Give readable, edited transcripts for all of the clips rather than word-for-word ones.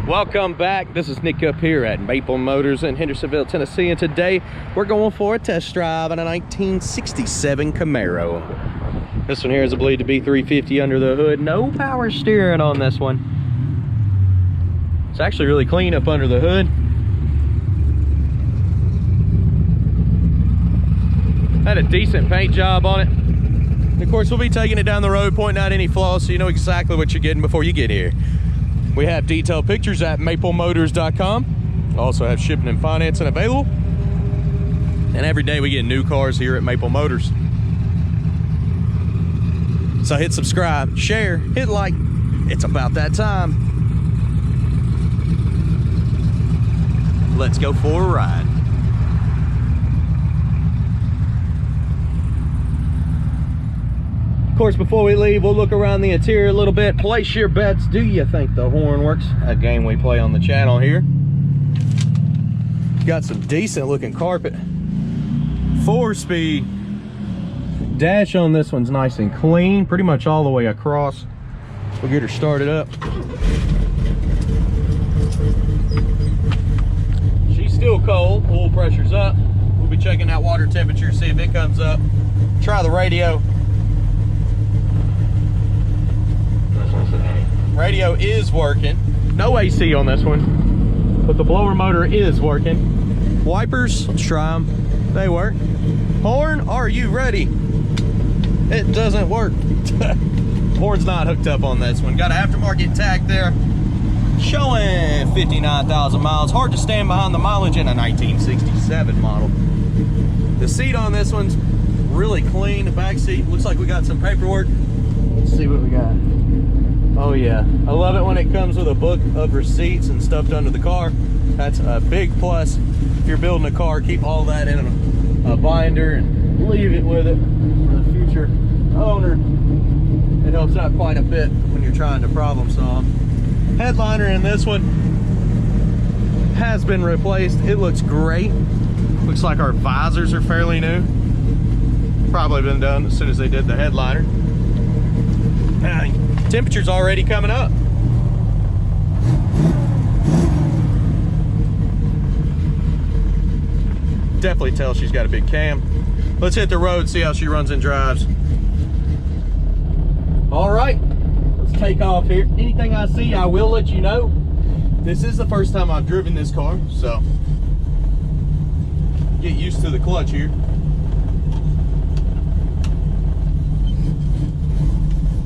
Welcome back. This is Nick up here at Maple Motors in Hendersonville, Tennessee, and today we're going for a test drive on a 1967 Camaro. This one here is believed to be 350 under the hood. No power steering on this one. It's actually really clean up under the hood. Had a decent paint job on it. And of course, we'll be taking it down the road, pointing out any flaws so you know exactly what you're getting before you get here. We have detailed pictures at maplemotors.com. Also have shipping and financing available. And every day we get new cars here at Maple Motors. So hit subscribe, share, hit like. It's about that time. Let's go for a ride. Of course, before we leave, we'll look around the interior a little bit. Place your bets. Do you think the horn works? A game we play on the channel here. Got some decent looking carpet. 4-speed. Dash on this one's nice and clean, pretty much all the way across. We'll get her started up. She's still cold. Oil pressure's up. We'll be checking that water temperature, see if it comes up. Try the radio. Radio is working. No AC on this one, but the blower motor is working. Wipers, let's try them. They work. Horn, are you ready? It doesn't work. Horn's not hooked up on this one. Got an aftermarket tag there, showing 59,000 miles. Hard to stand behind the mileage in a 1967 model. The seat on this one's really clean. The back seat looks like we got some paperwork. Let's see what we got. Oh yeah, I love it when it comes with a book of receipts and stuffed under the car. That's a big plus. If you're building a car, keep all that in a binder and leave it with it for the future owner. It helps out quite a bit when you're trying to problem solve. Headliner in this one has been replaced. It looks great. Looks like our visors are fairly new. Probably been done as soon as they did the headliner. Temperature's already coming up. Definitely tell she's got a big cam. Let's hit the road, see how she runs and drives. All right, let's take off here. Anything I see, I will let you know. This is the first time I've driven this car, so get used to the clutch here.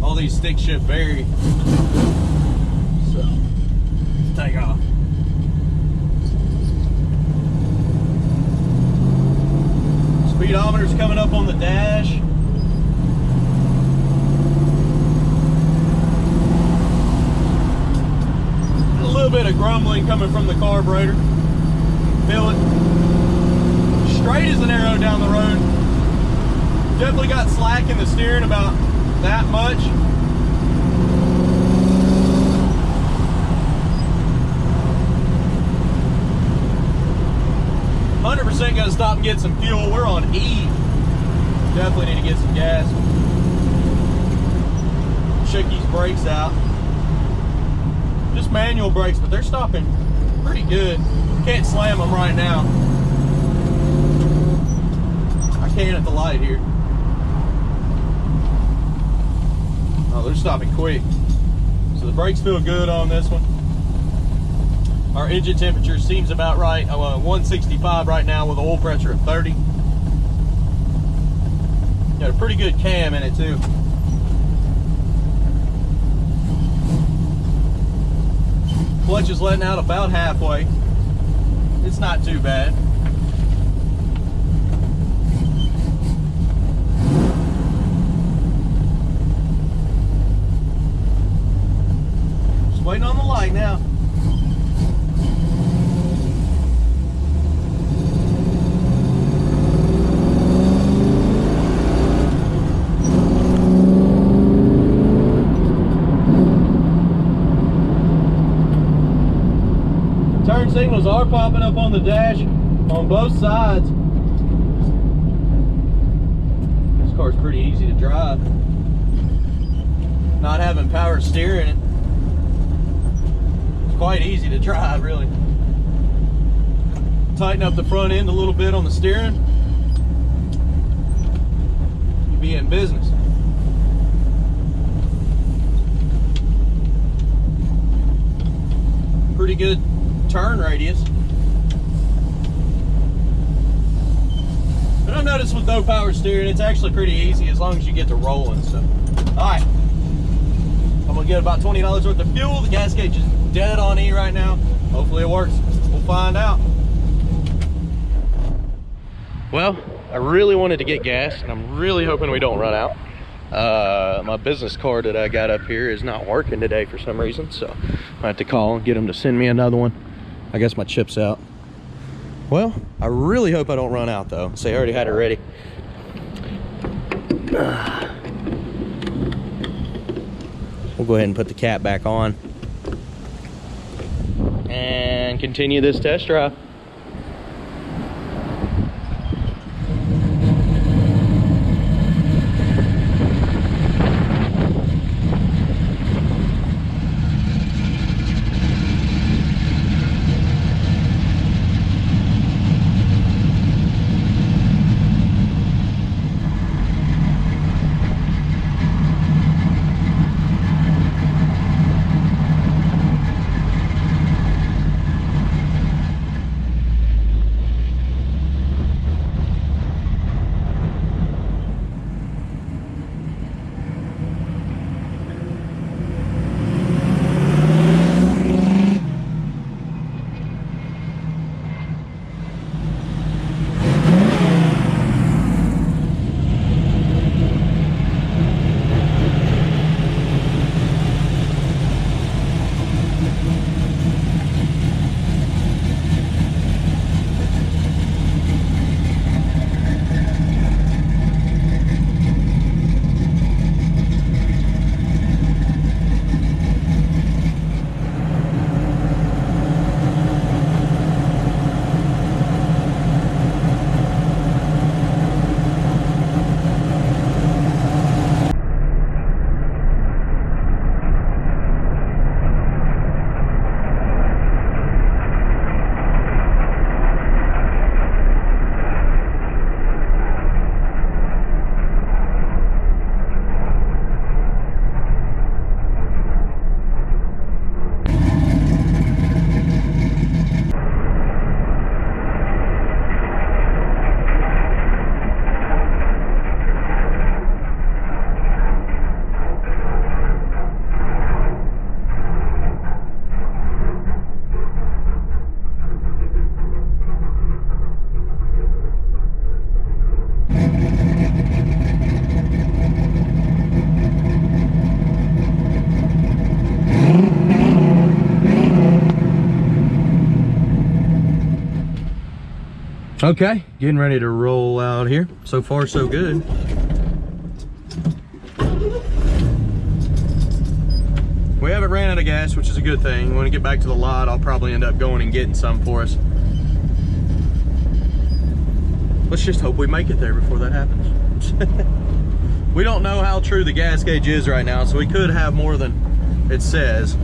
All these stick shift vary, so let's take off. Speedometer's coming up on the dash. A little bit of grumbling coming from the carburetor. Feel it. Straight as an arrow down the road. Definitely got slack in the steering, about that much. %, gotta stop and get some fuel. We're on E. Definitely need to get some gas. Check these brakes out. Just manual brakes, but they're stopping pretty good. Can't slam them right now. I can at the light here. Oh, they're stopping quick. So the brakes feel good on this one. Our engine temperature seems about right. 165 right now with oil pressure of 30. Got a pretty good cam in it too. Clutch is letting out about halfway. It's not too bad. Just waiting on the light now. Turn signals are popping up on the dash on both sides. This car's pretty easy to drive. Not having power steering, quite easy to drive, really. Tighten up the front end a little bit on the steering. You'll be in business. Pretty good turn radius. But I've noticed with no power steering, it's actually pretty easy as long as you get to rolling. So, all right, I'm gonna get about $20 worth of fuel. The gas gauge is dead on E right now. Hopefully it works. We'll find out. Well, I really wanted to get gas, and I'm really hoping we don't run out. My business card that I got up here is not working today for some reason, so I have to call and get them to send me another one. I guess my chip's out. Well, I really hope I don't run out though. See, I already had it ready. We'll go ahead and put the cap back on and continue this test drive. Okay, getting ready to roll out here. So far, so good. We haven't ran out of gas, which is a good thing. When we get back to the lot, I'll probably end up going and getting some for us. Let's just hope we make it there before that happens. We don't know how true the gas gauge is right now, so we could have more than it says.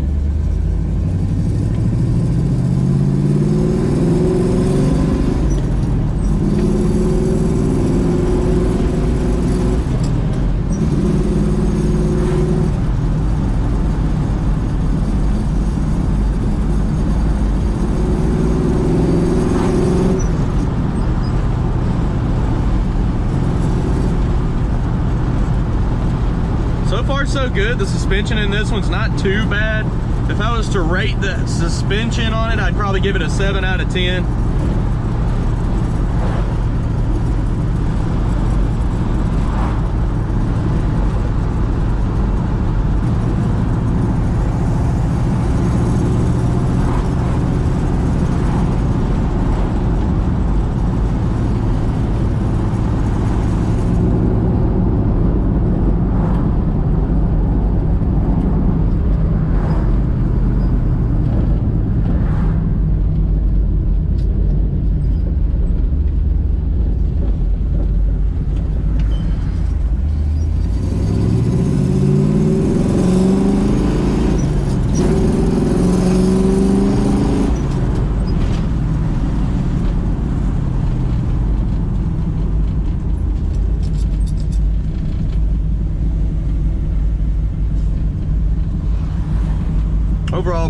So far so good. The suspension in this one's not too bad. If I was to rate the suspension on it, I'd probably give it a 7 out of 10.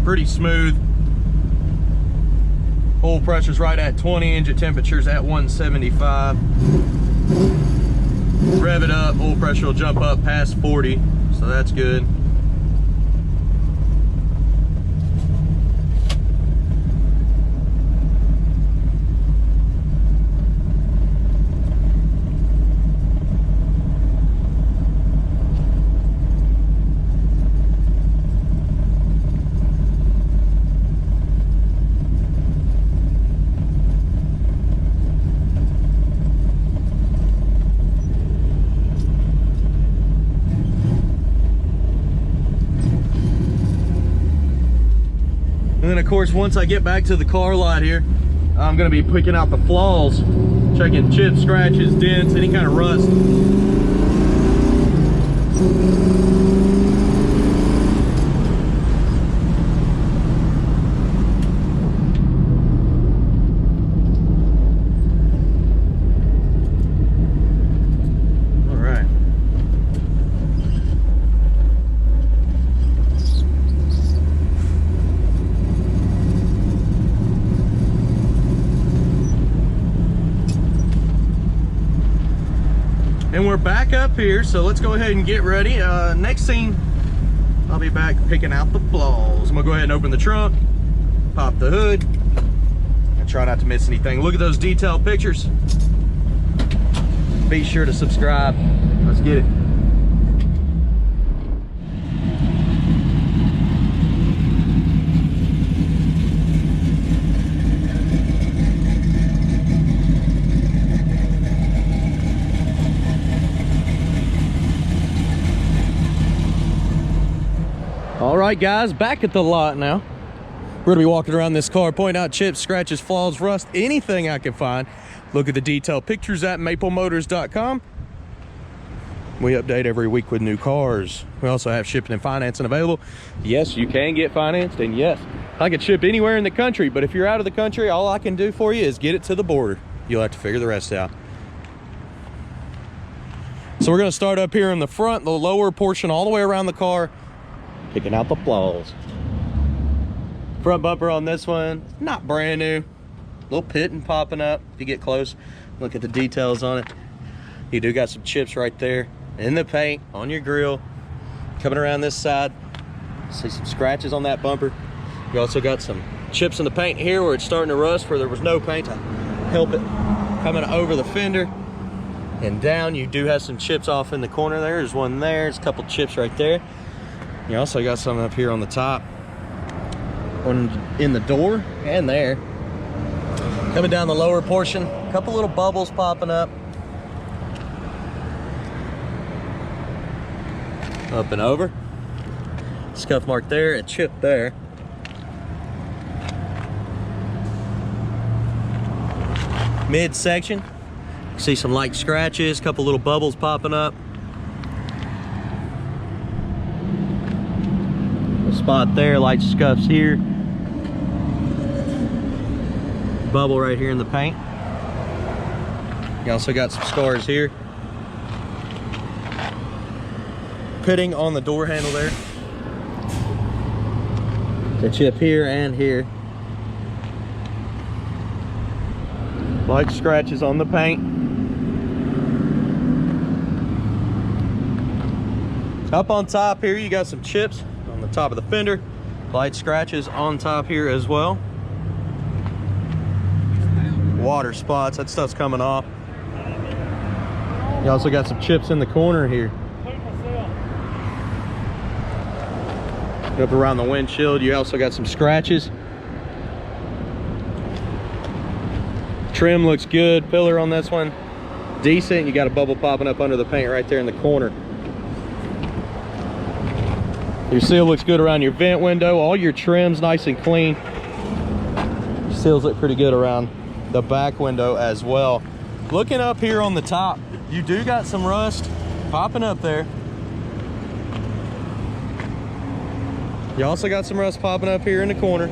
pretty smooth. Oil pressure's right at 20, engine temperature's at 175. Rev it up, oil pressure will jump up past 40, so that's good. And then of course, once I get back to the car lot here, I'm gonna be picking out the flaws, checking chips, scratches, dents, any kind of rust. And we're back up here, so let's go ahead and get ready. Next scene, I'll be back picking out the flaws. I'm gonna go ahead and open the trunk, pop the hood, and try not to miss anything. Look at those detailed pictures. Be sure to subscribe. Let's get it. All right, guys, back at the lot now. We're gonna be walking around this car, pointing out chips, scratches, flaws, rust, anything I can find. Look at the detailed pictures at maplemotors.com. We update every week with new cars. We also have shipping and financing available. Yes, you can get financed, and yes, I can ship anywhere in the country, but if you're out of the country, all I can do for you is get it to the border. You'll have to figure the rest out. So we're gonna start up here in the front, the lower portion all the way around the car, picking out the flaws. Front bumper on this one, not brand new. Little pitting popping up. If you get close, look at the details on it. You do got some chips right there in the paint, on your grill. Coming around this side, see some scratches on that bumper. You also got some chips in the paint here where it's starting to rust, where there was no paint to help it. Coming over the fender and down, you do have some chips off in the corner there. There's one there, there's a couple chips right there. You also got some up here on the top, one in the door and there. Coming down the lower portion, a couple little bubbles popping up. Up and over. Scuff mark there, a chip there. Midsection, see some light scratches, a couple little bubbles popping up. Spot there, light scuffs here, bubble right here in the paint. You also got some scars here, pitting on the door handle there, the chip here and here, light scratches on the paint. Up on top here, you got some chips on the top of the fender, light scratches on top here as well. Water spots, that stuff's coming off. You also got some chips in the corner here. Up around the windshield, you also got some scratches. Trim looks good, filler on this one decent. You got a bubble popping up under the paint right there in the corner. Your seal looks good around your vent window. All your trim's nice and clean. Seals look pretty good around the back window as well. Looking up here on the top, you do got some rust popping up there. You also got some rust popping up here in the corner.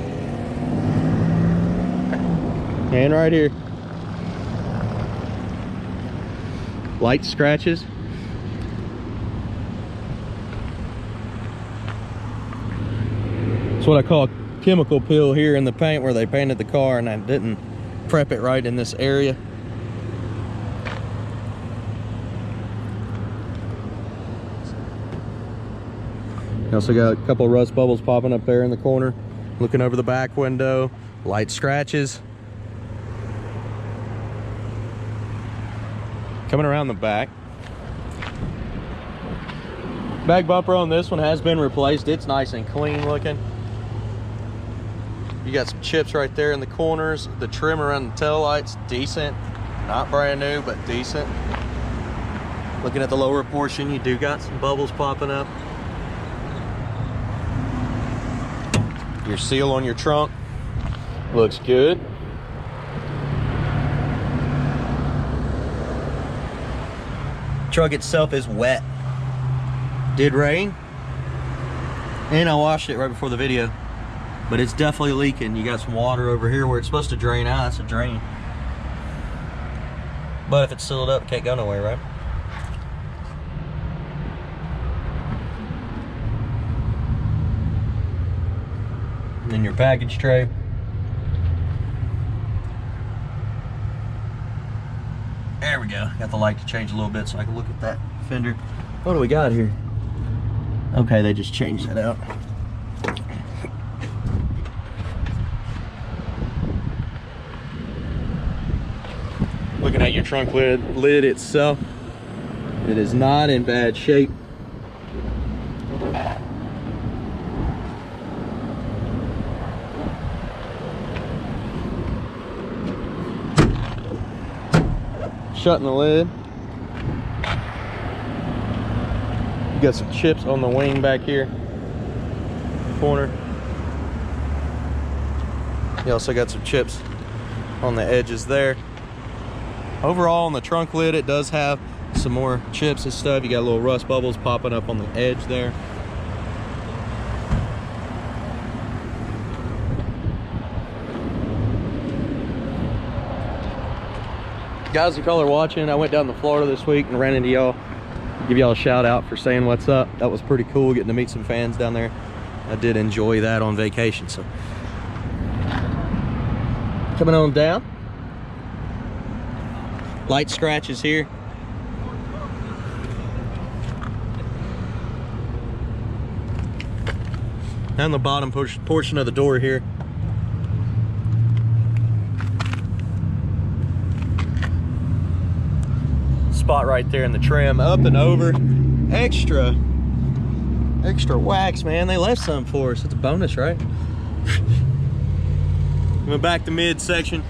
And right here. Light scratches. It's what I call chemical peel here in the paint where they painted the car, and I didn't prep it right in this area. You also got a couple of rust bubbles popping up there in the corner. Looking over the back window, light scratches. Coming around the back. Back bumper on this one has been replaced. It's nice and clean looking. You got some chips right there in the corners. The trim around the tail lights, decent. Not brand new, but decent. Looking at the lower portion, you do got some bubbles popping up. Your seal on your trunk looks good. Truck itself is wet. Did rain, and I washed it right before the video, but it's definitely leaking. You got some water over here where it's supposed to drain out. It's a drain, but if it's sealed up, it can't go nowhere, right? And then your package tray. There we go. Got the light to change a little bit so I can look at that fender. What do we got here? Okay, they just changed that out. Looking at your trunk lid itself, it is not in bad shape. Shutting the lid. You got some chips on the wing back here, corner. You also got some chips on the edges there. Overall on the trunk lid, it does have some more chips and stuff. You got little rust bubbles popping up on the edge there. Guys, if y'all are watching, I went down to Florida this week and ran into y'all. Give y'all a shout out for saying what's up. That was pretty cool, getting to meet some fans down there. I did enjoy that on vacation. So coming on down, light scratches here. Down the bottom portion of the door here. Spot right there in the trim, up and over. Extra wax, man. They left some for us. It's a bonus, right? Went back to mid section.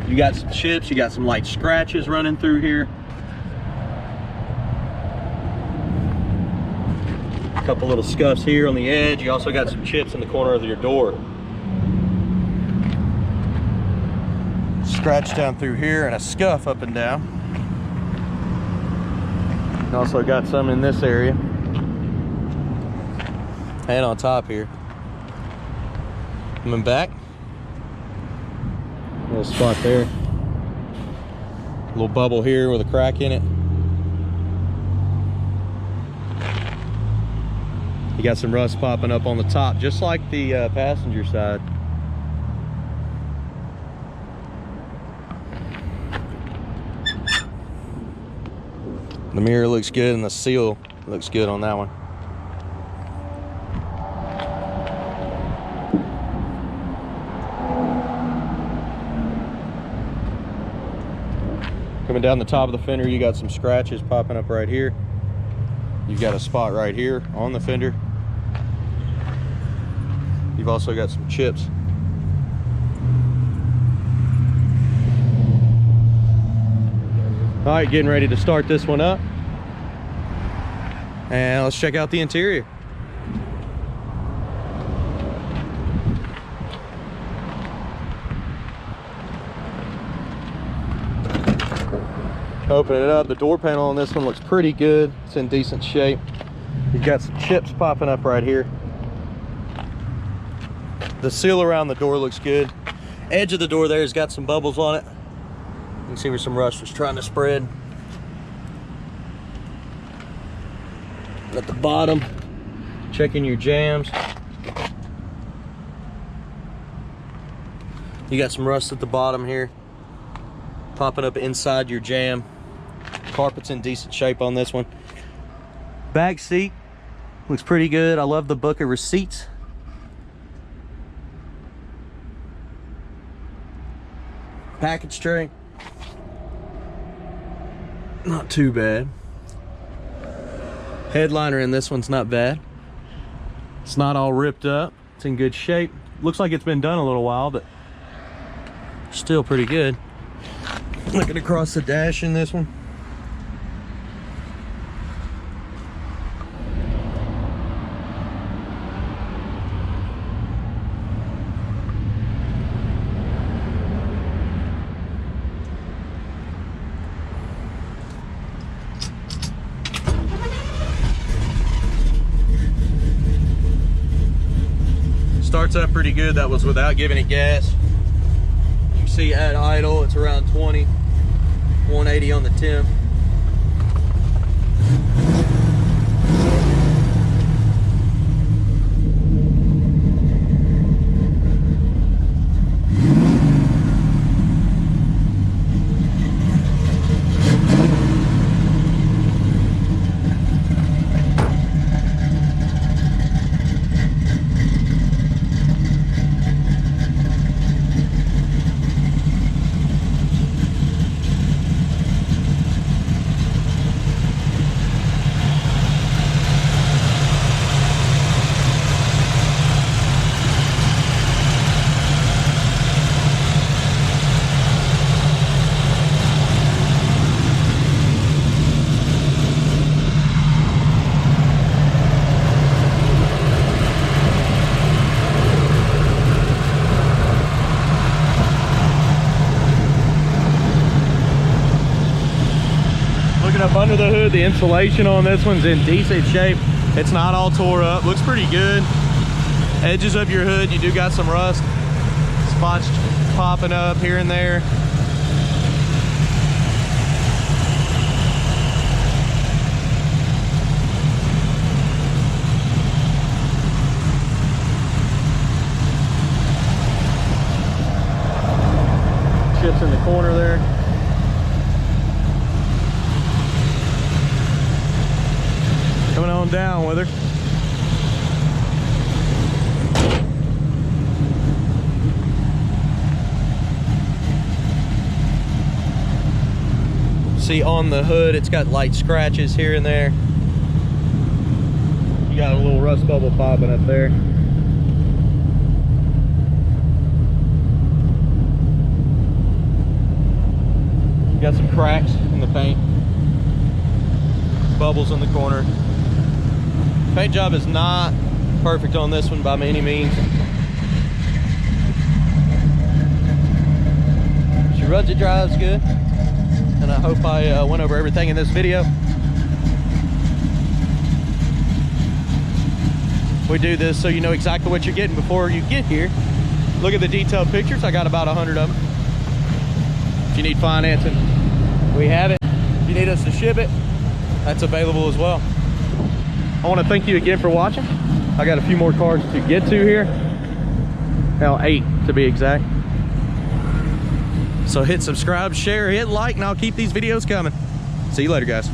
You got some chips, you got some light scratches running through here. A couple little scuffs here on the edge. You also got some chips in the corner of your door. Scratch down through here and a scuff up and down. You also got some in this area and on top here. Coming back, little spot there, little bubble here with a crack in it. You got some rust popping up on the top, just like the passenger side. The mirror looks good and the seal looks good on that one. Coming down the top of the fender, you got some scratches popping up right here. You've got a spot right here on the fender. You've also got some chips. All right, getting ready to start this one up. And let's check out the interior. Open it up. The door panel on this one looks pretty good. It's in decent shape. You've got some chips popping up right here. The seal around the door looks good. Edge of the door there has got some bubbles on it. can see where some rust was trying to spread. At the bottom, checking your jams. You got some rust at the bottom here, popping up inside your jam. Carpet's in decent shape on this one. Back seat looks pretty good. I love the book of receipts. Package tray, not too bad. Headliner in this one's not bad. It's not all ripped up. It's in good shape. Looks like it's been done a little while, but still pretty good. Looking across the dash in this one. Starts up pretty good. That was without giving it gas. You can see at idle, it's around 20, 180 on the temp. Up under the hood, the insulation on this one's in decent shape. It's not all tore up, looks pretty good. Edges of your hood, you do got some rust spots popping up here and there. Chips in the corner there. Coming on down with her. See on the hood, it's got light scratches here and there. You got a little rust bubble popping up there. You got some cracks in the paint. Bubbles in the corner. Paint job is not perfect on this one by any means. She runs it, drives good, and I hope I went over everything in this video. We do this so you know exactly what you're getting before you get here. Look at the detailed pictures. I got about 100 of them. If you need financing, we have it. If you need us to ship it, that's available as well. I want to thank you again for watching. I got a few more cars to get to here. Hell, 8 to be exact. So hit subscribe, share, hit like, and I'll keep these videos coming. See you later, guys.